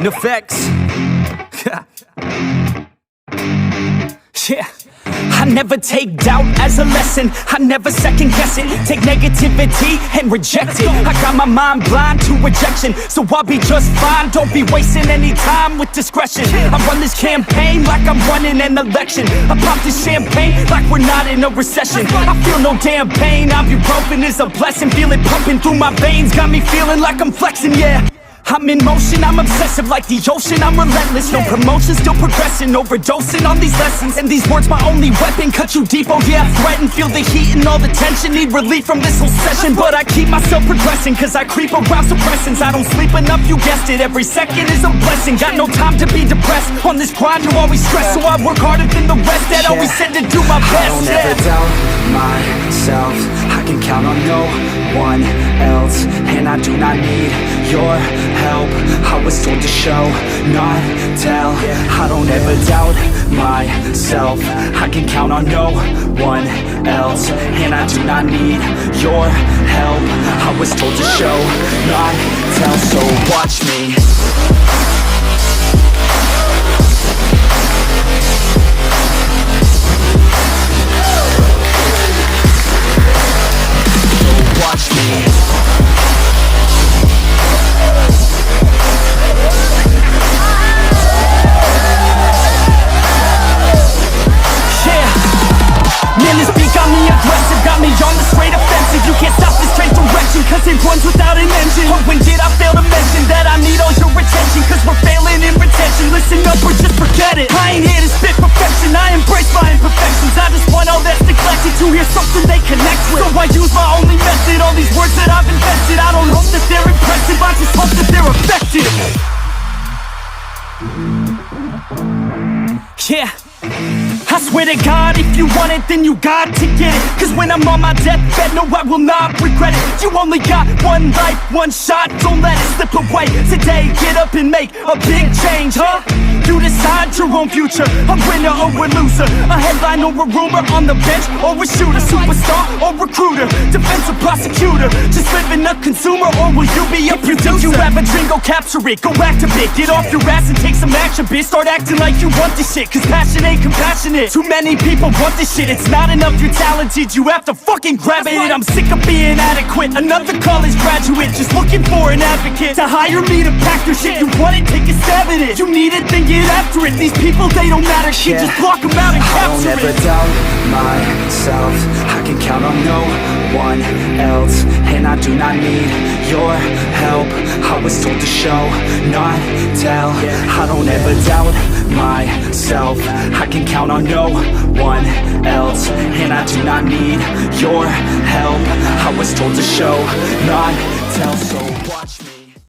Effects. Yeah. I never take doubt as a lesson. I never second guess it. Take negativity and reject it. I got my mind blind to rejection, so I'll be just fine. Don't be wasting any time with discretion. I run this campaign like I'm running an election. I pop this champagne like we're not in a recession. I feel no damn pain. Ibuprofen is a blessing. Feel it pumping through my veins. Got me feeling like I'm flexing, yeah. I'm in motion, I'm obsessive like the ocean, I'm relentless. No promotion, still progressing, overdosing on these lessons. And these words my only weapon, cut you deep, oh yeah, I threaten. Feel the heat and all the tension, need relief from this whole session. But I keep myself progressing, cause I creep around suppressants. I don't sleep enough, you guessed it, every second is a blessing. Got no time to be depressed, on this grind you're always stressed. So I work harder than the rest, that always said to do my best. I don't ever doubt myself, I can count on no one else. And I do not need your help, I was told to show, not tell. I don't ever doubt myself, I can count on no one else. And I do not need your help, I was told to show, not tell. So watch me. Watch me. Man, this beat got me aggressive, got me on the straight offensive. You can't stop this train direction, cause it runs without an engine. Oh, when did I fail to mention that I need all your attention? Cause we're failing in retention, listen up or just forget it. I ain't here to spit perfection, I embrace my imperfections. I just want all that's neglected to hear something they connect with. So I use my only method, all these words that I've invested. I don't hope that they're impressive, I just hope that they're effective. Yeah, I swear to God, if you want it, then you got to get it. Cause when I'm on my deathbed, no, I will not regret it. You only got one life, one shot, don't let it slip away. Today, get up and make a big change, huh? You decide your own future, a winner or a loser, a headline or a rumor, on the bench or a shooter, superstar or recruiter, defensive prosecutor, just living a consumer, or will you be a producer? If you have a dream, go capture it, go activate, get off your ass and take some action, bitch. Start acting like you want this shit, cause passion ain't compassionate. Too many people want this shit, it's not enough you're talented, you have to fucking grab it. I'm sick of being adequate, another college graduate, just looking for an advocate to hire me to pack your shit. You want it, take a stab at it, you need it, then get after it. These people, they don't matter, shit, just block them out and capture it. I don't ever doubt myself, I can count on no one else. And I do not need your help, I was told to show, not tell. I don't ever doubt myself, I can count on no one else. And I do not need your help, I was told to show, not tell. So watch me.